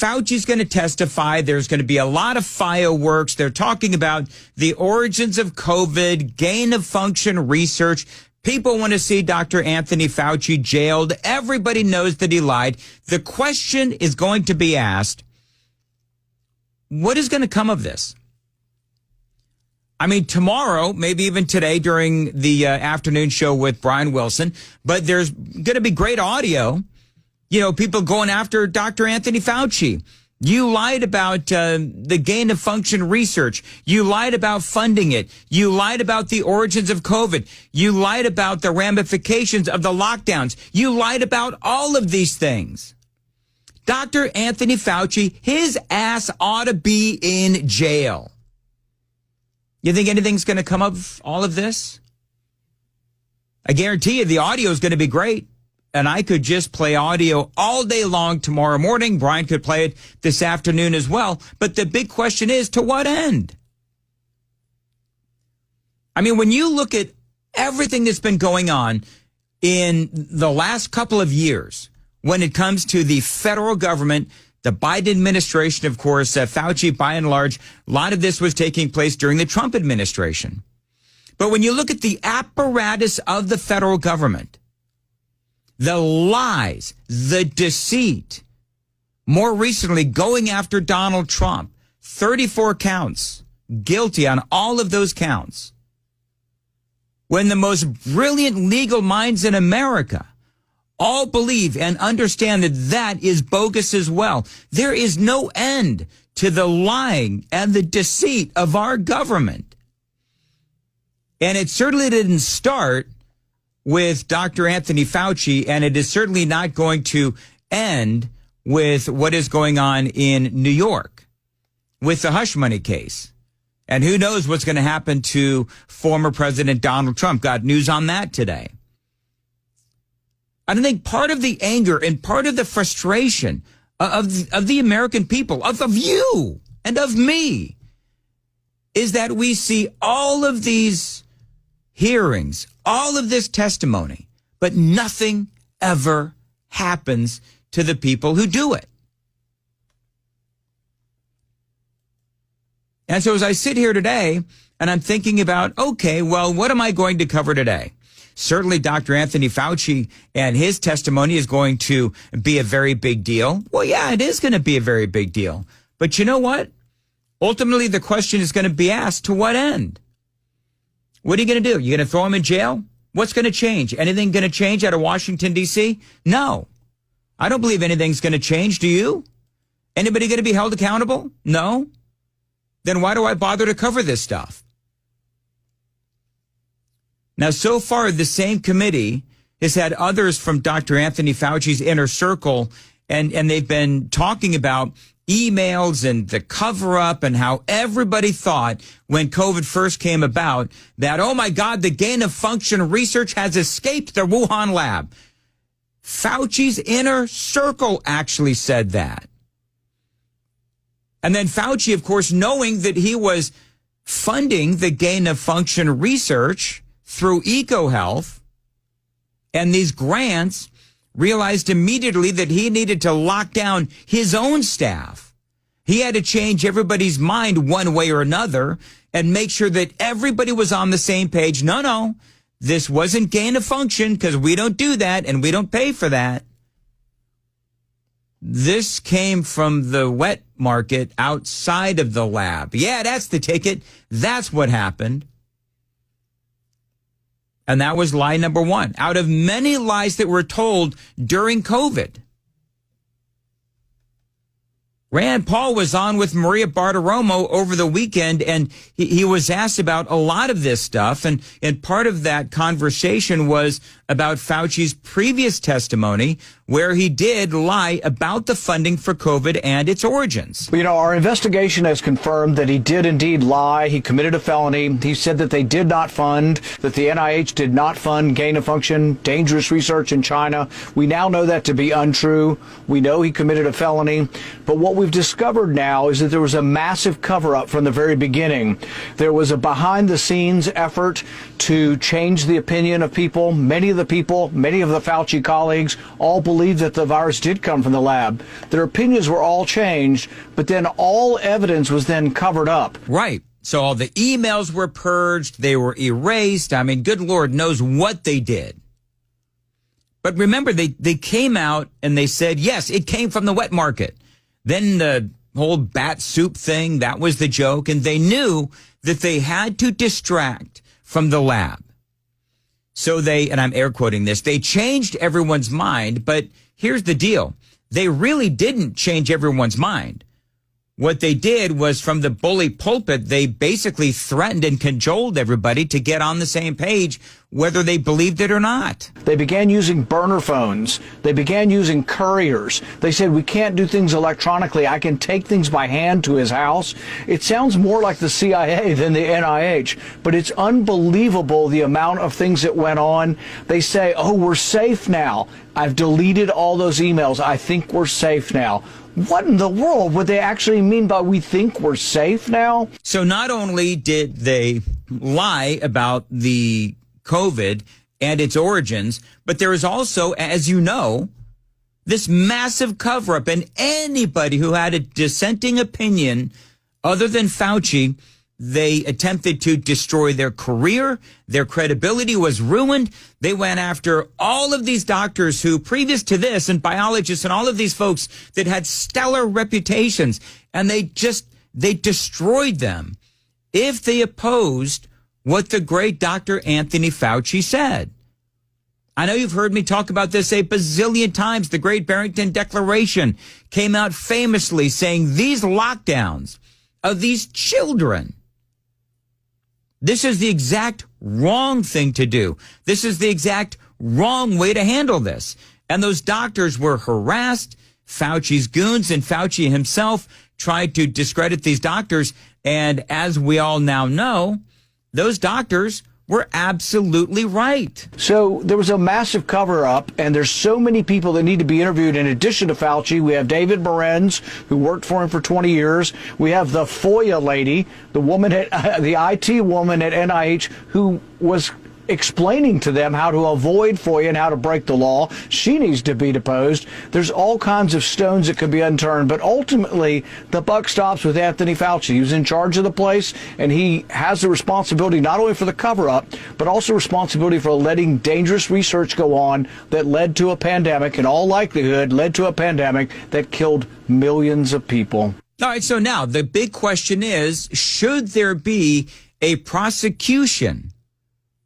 Fauci's going to testify. There's going to be a lot of fireworks. They're talking about the origins of COVID, gain of function research. People want to see Dr. Anthony Fauci jailed. Everybody knows that he lied. The question is going to be asked, what is going to come of this? I mean, tomorrow, maybe even today during the afternoon show with Brian Wilson, but there's going to be great audio. You know, people going after Dr. Anthony Fauci. You lied about the gain of function research. You lied about funding it. You lied about the origins of COVID. You lied about the ramifications of the lockdowns. You lied about all of these things. Dr. Anthony Fauci, his ass ought to be in jail. You think anything's going to come of all of this? I guarantee you the audio is going to be great. And I could just play audio all day long tomorrow morning. Brian could play it this afternoon as well. But the big question is, to what end? I mean, when you look at everything that's been going on in the last couple of years, when it comes to the federal government, the Biden administration, of course, Fauci, by and large, a lot of this was taking place during the Trump administration. But when you look at the apparatus of the federal government, the lies, the deceit, more recently going after Donald Trump, 34 counts, guilty on all of those counts. When the most brilliant legal minds in America all believe and understand that that is bogus as well. There is no end to the lying and the deceit of our government. And it certainly didn't start with Dr. Anthony Fauci, and it is certainly not going to end with what is going on in New York with the hush money case. And who knows what's going to happen to former President Donald Trump. Got news on that today. I think part of the anger and part of the frustration of the American people, of you and of me, is that we see all of these hearings, all of this testimony, but nothing ever happens to the people who do it. And so as I sit here today and I'm thinking about, okay, well, what am I going to cover today? Certainly Dr. Anthony Fauci and his testimony is going to be a very big deal. Well, yeah, it is going to be a very big deal. But you know what? Ultimately, the question is going to be asked, to what end? What are you going to do? You're going to throw him in jail? What's going to change? Anything going to change out of Washington, D.C.? No. I don't believe anything's going to change. Do you? Anybody going to be held accountable? No. Then why do I bother to cover this stuff? Now, so far, the same committee has had others from Dr. Anthony Fauci's inner circle, and they've been talking about emails and the cover-up and how everybody thought when COVID first came about that, oh, my God, the gain of function research has escaped the Wuhan lab. Fauci's inner circle actually said that. And then Fauci, of course, knowing that he was funding the gain of function research through EcoHealth and these grants, realized immediately that he needed to lock down his own staff. He had to change everybody's mind one way or another and make sure that everybody was on the same page. No, this wasn't gain of function because we don't do that and we don't pay for that. This came from the wet market outside of the lab. Yeah, that's the ticket. That's what happened. And that was lie number one out of many lies that were told during COVID. Rand Paul was on with Maria Bartiromo over the weekend, and he was asked about a lot of this stuff. And part of that conversation was about Fauci's previous testimony, where he did lie about the funding for COVID and its origins. You know, our investigation has confirmed that he did indeed lie. He committed a felony. He said that they did not fund, that the NIH did not fund gain of function, dangerous research in China. We now know that to be untrue. We know he committed a felony. But what we we've discovered now is that there was a massive cover-up from the very beginning. There was a behind-the-scenes effort to change the opinion of people. Many of the Fauci colleagues all believed that the virus did come from the lab. Their opinions were all changed, but then all evidence was then covered up. Right. So all the emails were purged. They were erased. I mean, good Lord knows what they did. But remember, they came out and they said, yes, it came from the wet market. Then the whole bat soup thing, that was the joke. And they knew that they had to distract from the lab. So they, and I'm air quoting this, they changed everyone's mind. But here's the deal. They really didn't change everyone's mind. What they did was, from the bully pulpit, they basically threatened and cajoled everybody to get on the same page, whether they believed it or not. They began using burner phones. They began using couriers. They said, we can't do things electronically. I can take things by hand to his house. It sounds more like the CIA than the NIH, but it's unbelievable the amount of things that went on. They say, oh, we're safe now. I've deleted all those emails. I think we're safe now. What in the world would they actually mean by we think we're safe now? So not only did they lie about the COVID and its origins, but there is also, as you know, this massive cover-up. And anybody who had a dissenting opinion other than Fauci, they attempted to destroy their career. Their credibility was ruined. They went after all of these doctors who, previous to this, and biologists and all of these folks that had stellar reputations, and they destroyed them if they opposed what the great Dr. Anthony Fauci said. I know you've heard me talk about this a bazillion times. The Great Barrington Declaration came out famously saying these lockdowns of these children, this is the exact wrong thing to do. This is the exact wrong way to handle this. And those doctors were harassed. Fauci's goons and Fauci himself tried to discredit these doctors. And as we all now know, those doctors were absolutely right. So there was a massive cover-up, and there's so many people that need to be interviewed. In addition to Fauci, we have David Behrens, who worked for him for 20 years. We have the FOIA lady, the woman at the IT woman at NIH, who was explaining to them how to avoid FOIA and how to break the law. She needs to be deposed. There's all kinds of stones that could be unturned, but ultimately the buck stops with Anthony Fauci. He's in charge of the place, and he has the responsibility not only for the cover-up, but also responsibility for letting dangerous research go on that led to a pandemic, in all likelihood led to a pandemic that killed millions of people. All right, so now the big question is, should there be a prosecution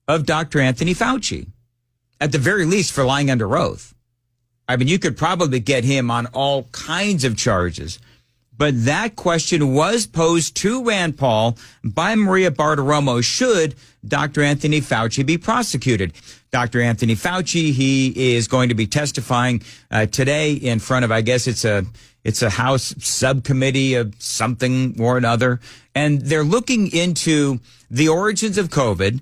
of Dr. Anthony Fauci, at the very least for lying under oath? I mean, you could probably get him on all kinds of charges. But that question was posed to Rand Paul by Maria Bartiromo. Should Dr. Anthony Fauci be prosecuted? Dr. Anthony Fauci, he is going to be testifying today in front of, I guess it's a House subcommittee of something or another. And they're looking into the origins of COVID.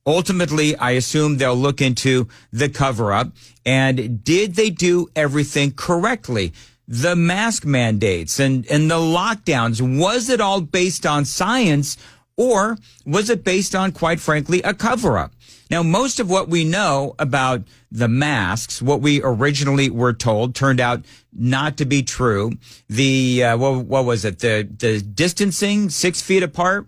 Ultimately, I assume they'll look into the cover-up. And did they do everything correctly? The mask mandates and the lockdowns, was it all based on science, or was it based on, quite frankly, a cover-up? Now, most of what we know about the masks, what we originally were told, turned out not to be true. The, what was it? The distancing, 6 feet apart.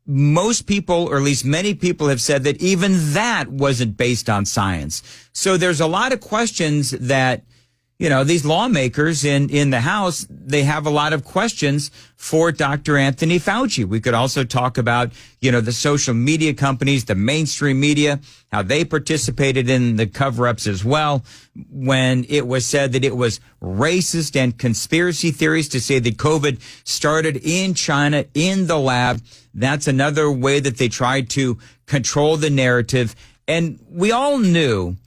Most people, or at least many people, have said that even that wasn't based on science. So there's a lot of questions that, you know, these lawmakers in the House, they have a lot of questions for Dr. Anthony Fauci. We could also talk about, you know, the social media companies, the mainstream media, how they participated in the cover-ups as well, when it was said that it was racist and conspiracy theories to say that COVID started in China, in the lab. That's another way that they tried to control the narrative. And we all knew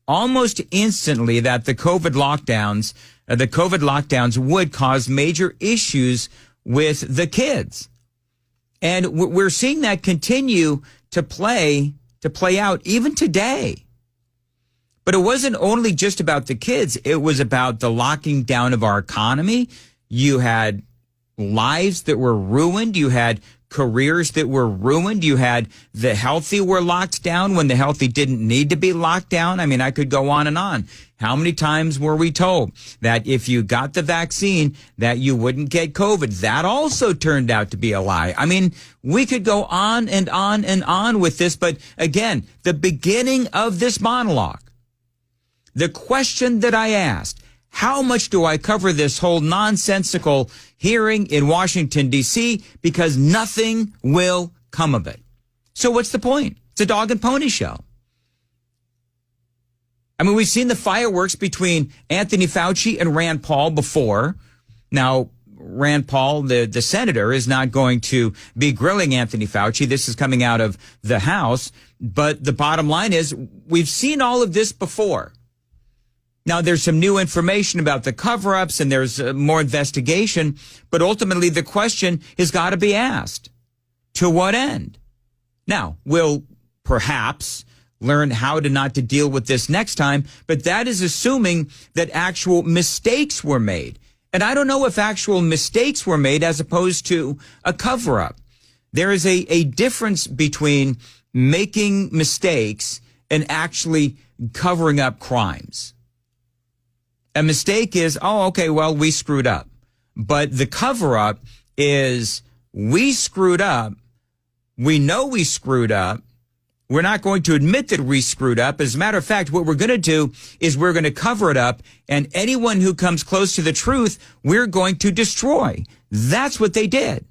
almost instantly that the COVID lockdowns would cause major issues with the kids. And we're seeing that continue to play out even today. But it wasn't only just about the kids. It was about the locking down of our economy. You had lives that were ruined. You had careers that were ruined. You had the healthy were locked down when the healthy didn't need to be locked down. I mean, I could go on and on. How many times were we told that if you got the vaccine that you wouldn't get COVID? That also turned out to be a lie. I mean, we could go on and on and on with this. But again, the beginning of this monologue, the question that I asked, how much do I cover this whole nonsensical hearing in Washington, D.C., because nothing will come of it? So what's the point? It's a dog and pony show. I mean, we've seen the fireworks between Anthony Fauci and Rand Paul before. Now, Rand Paul, the senator, is not going to be grilling Anthony Fauci. This is coming out of the House. But the bottom line is we've seen all of this before. Now, there's some new information about the cover-ups and there's more investigation, but ultimately the question has got to be asked. To what end? Now, we'll perhaps learn how to not to deal with this next time, but that is assuming that actual mistakes were made. And I don't know if actual mistakes were made as opposed to a cover-up. There is a difference between making mistakes and actually covering up crimes. A mistake is, oh, okay, well, we screwed up. But the cover-up is we screwed up. We know we screwed up. We're not going to admit that we screwed up. As a matter of fact, what we're going to do is we're going to cover it up, and anyone who comes close to the truth, we're going to destroy. That's what they did.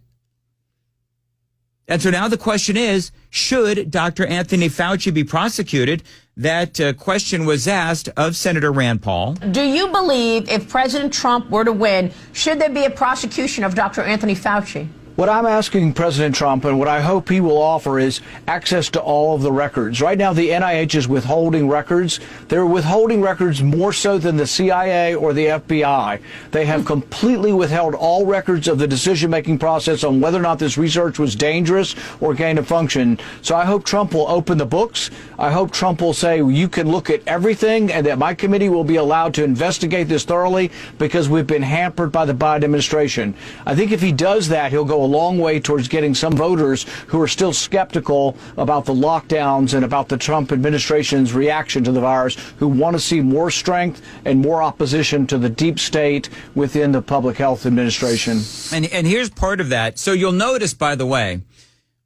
And so now the question is, should Dr. Anthony Fauci be prosecuted? That question was asked of Senator Rand Paul. Do you believe if President Trump were to win, should there be a prosecution of Dr. Anthony Fauci? What I'm asking President Trump, and what I hope he will offer, is access to all of the records. Right now, the NIH is withholding records. They're withholding records more so than the CIA or the FBI. They have completely withheld all records of the decision-making process on whether or not this research was dangerous or gain of function. So I hope Trump will open the books. I hope Trump will say, you can look at everything, and that my committee will be allowed to investigate this thoroughly because we've been hampered by the Biden administration. I think if he does that, he'll go a long way towards getting some voters who are still skeptical about the lockdowns and about the Trump administration's reaction to the virus, who want to see more strength and more opposition to the deep state within the public health administration. And here's part of that. So you'll notice, by the way,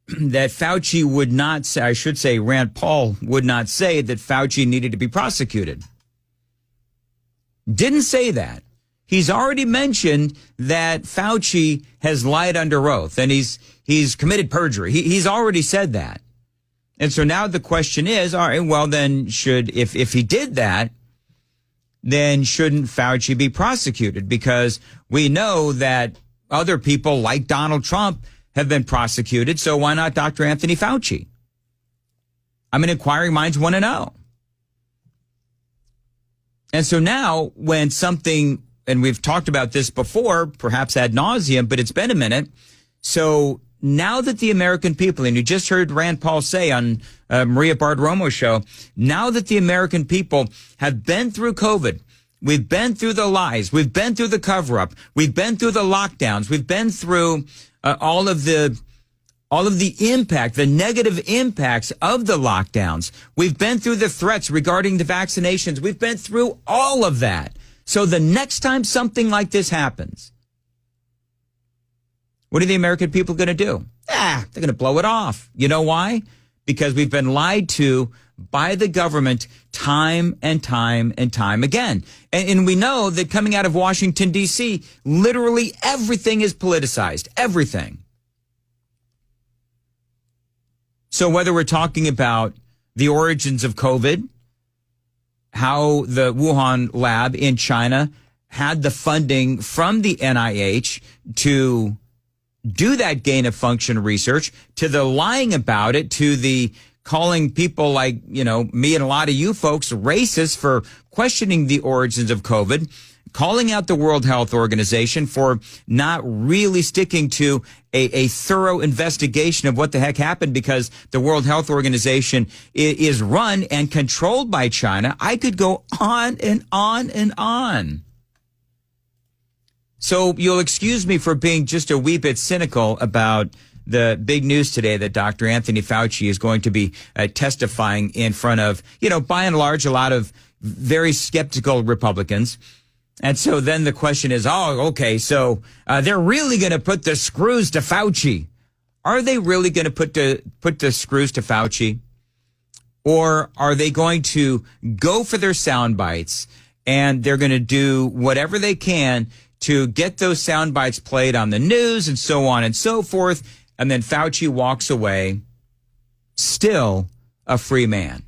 that Fauci would not say, I should say Rand Paul would not say that Fauci needed to be prosecuted. Didn't say that. He's already mentioned that Fauci has lied under oath and he's committed perjury. He's already said that. And so now the question is, all right, well then if he did that, then shouldn't Fauci be prosecuted? Because we know that other people like Donald Trump have been prosecuted. So why not Dr. Anthony Fauci? I mean, inquiring minds want to know. And so now when something, and we've talked about this before, perhaps ad nauseum, but it's been a minute. So now that the American people, and you just heard Rand Paul say on Maria Bartiromo's show, now that the American people have been through COVID, we've been through the lies, we've been through the cover-up, we've been through the lockdowns, we've been through all of the impact, the negative impacts of the lockdowns. We've been through the threats regarding the vaccinations. We've been through all of that. So the next time something like this happens, what are the American people going to do? They're going to blow it off. You know why? Because we've been lied to by the government time and time and time again. And we know that coming out of Washington, D.C., literally everything is politicized. Everything. So whether we're talking about the origins of COVID, how the Wuhan lab in China had the funding from the NIH to do that gain of function research, to the lying about it, to the calling people like, me and a lot of you folks racist for questioning the origins of COVID, calling out the World Health Organization for not really sticking to a thorough investigation of what the heck happened, because the World Health Organization is run and controlled by China. I could go on and on and on. So you'll excuse me for being just a wee bit cynical about the big news today that Dr. Anthony Fauci is going to be testifying in front of, by and large, a lot of very skeptical Republicans. And so then the question is, okay, so they're really going to put the screws to Fauci. Are they really going to put the screws to Fauci? Or are they going to go for their sound bites and they're going to do whatever they can to get those sound bites played on the news and so on and so forth? And then Fauci walks away still a free man.